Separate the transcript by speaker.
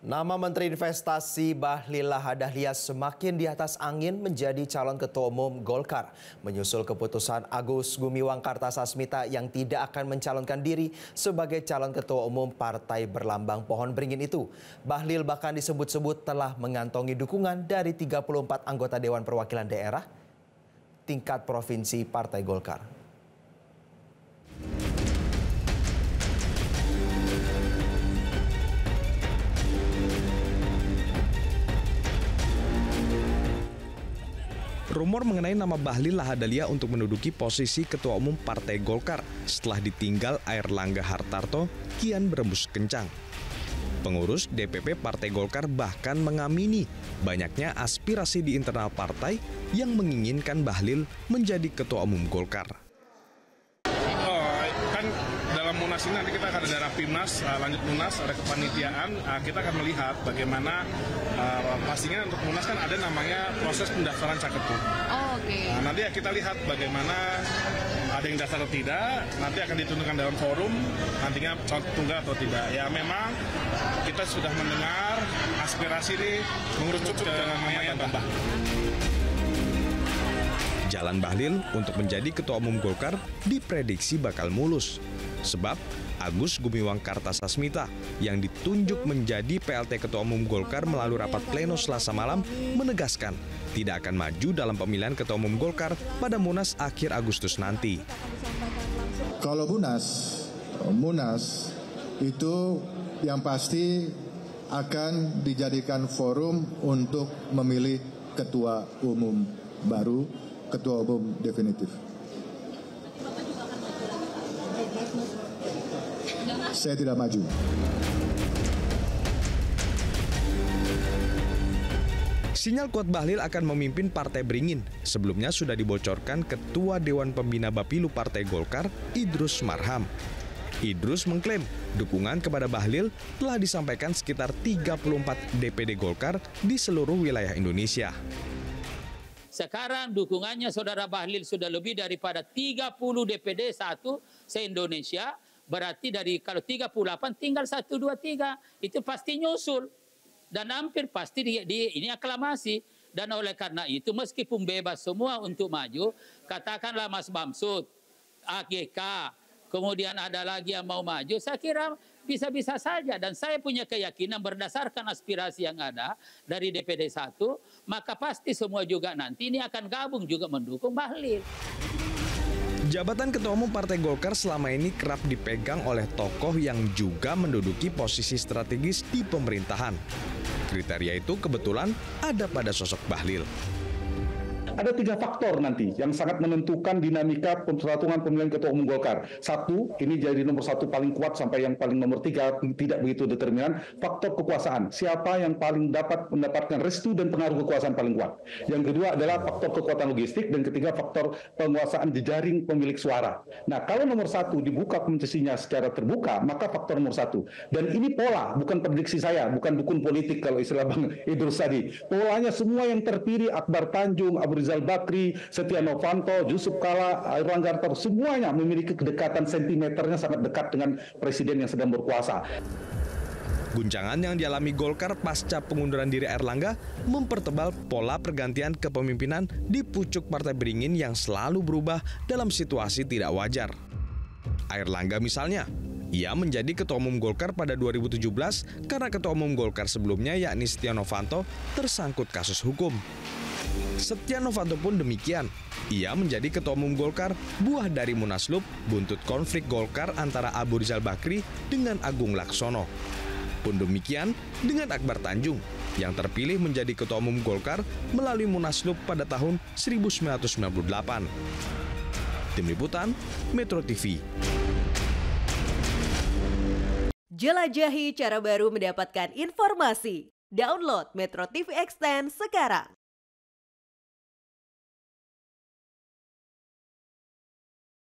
Speaker 1: Nama Menteri Investasi Bahlil Lahadalia semakin di atas angin menjadi calon Ketua Umum Golkar. Menyusul keputusan Agus Gumiwang Kartasasmita yang tidak akan mencalonkan diri sebagai calon Ketua Umum partai berlambang pohon beringin itu. Bahlil bahkan disebut-sebut telah mengantongi dukungan dari 34 anggota Dewan Perwakilan Daerah tingkat provinsi Partai Golkar.
Speaker 2: Rumor mengenai nama Bahlil Lahadalia untuk menduduki posisi Ketua Umum Partai Golkar setelah ditinggal Airlangga Hartarto kian berembus kencang. Pengurus DPP Partai Golkar bahkan mengamini banyaknya aspirasi di internal partai yang menginginkan Bahlil menjadi Ketua Umum Golkar.
Speaker 3: Kan dalam Munas ini nanti kita akan ada Rapimnas, lanjut Munas, ada kepanitiaan, kita akan melihat bagaimana pastinya untuk Munas kan ada namanya proses pendaftaran caketum. Nah, nanti ya kita lihat bagaimana ada yang daftar atau tidak, nanti akan ditentukan dalam forum, nantinya calon tunggal atau tidak. Ya memang kita sudah mendengar aspirasi di mengerucut ke namanya tambah.
Speaker 2: Jalan Bahlil untuk menjadi Ketua Umum Golkar diprediksi bakal mulus. Sebab Agus Gumiwang Kartasasmita yang ditunjuk menjadi PLT Ketua Umum Golkar melalui rapat pleno Selasa malam menegaskan tidak akan maju dalam pemilihan Ketua Umum Golkar pada Munas akhir Agustus nanti.
Speaker 4: Kalau Munas itu yang pasti akan dijadikan forum untuk memilih Ketua Umum baru, Ketua Umum definitif. Saya tidak maju.
Speaker 2: Sinyal kuat Bahlil akan memimpin Partai Beringin. Sebelumnya sudah dibocorkan Ketua Dewan Pembina Bapilu Partai Golkar, Idrus Marham. Idrus mengklaim dukungan kepada Bahlil telah disampaikan sekitar 34 DPD Golkar di seluruh wilayah Indonesia.
Speaker 5: Sekarang dukungannya Saudara Bahlil sudah lebih daripada 30 DPD 1 se-Indonesia. Berarti dari kalau 38 tinggal 1, 2, 3. Itu pasti nyusul. Dan hampir pasti ini aklamasi. Dan oleh karena itu meskipun bebas semua untuk maju, katakanlah Mas Bamsud, AGK, kemudian ada lagi yang mau maju, saya kira bisa-bisa saja. Dan saya punya keyakinan berdasarkan aspirasi yang ada dari DPD 1, maka pasti semua juga nanti ini akan gabung juga mendukung Bahlil.
Speaker 2: Jabatan Ketua Umum Partai Golkar selama ini kerap dipegang oleh tokoh yang juga menduduki posisi strategis di pemerintahan. Kriteria itu kebetulan ada pada sosok Bahlil.
Speaker 6: Ada 3 faktor nanti yang sangat menentukan dinamika persatuan pemilihan Ketua Umum Golkar. 1, ini jadi nomor 1 paling kuat sampai yang paling nomor 3 tidak begitu determinan. Faktor kekuasaan. Siapa yang paling dapat mendapatkan restu dan pengaruh kekuasaan paling kuat. Yang kedua adalah faktor kekuatan logistik dan ketiga faktor penguasaan jejaring pemilik suara. Nah, kalau nomor 1 dibuka kompetisinya secara terbuka, maka faktor nomor 1. Dan ini pola, bukan prediksi saya, bukan dukun politik kalau istilah Bang Idrus tadi. Polanya semua yang terpilih, Akbar Tanjung, Abu Rizal Bakri, Setia Novanto, Yusuf Kala, Airlangga Hartarto, semuanya memiliki kedekatan sentimeternya sangat dekat dengan presiden yang sedang berkuasa.
Speaker 2: Guncangan yang dialami Golkar pasca pengunduran diri Airlangga mempertebal pola pergantian kepemimpinan di pucuk Partai Beringin yang selalu berubah dalam situasi tidak wajar. Airlangga misalnya, ia menjadi Ketua Umum Golkar pada 2017 karena Ketua Umum Golkar sebelumnya yakni Setia Novanto tersangkut kasus hukum. Setia Novanto pun demikian. Ia menjadi Ketua Umum Golkar buah dari Munaslup buntut konflik Golkar antara Abu Rizal Bakri dengan Agung Laksono. Pun demikian dengan Akbar Tanjung yang terpilih menjadi Ketua Umum Golkar melalui Munaslup pada tahun 1998. Tim Liputan, Metro TV.
Speaker 7: Jelajahi cara baru mendapatkan informasi. Download Metro TV Extend sekarang.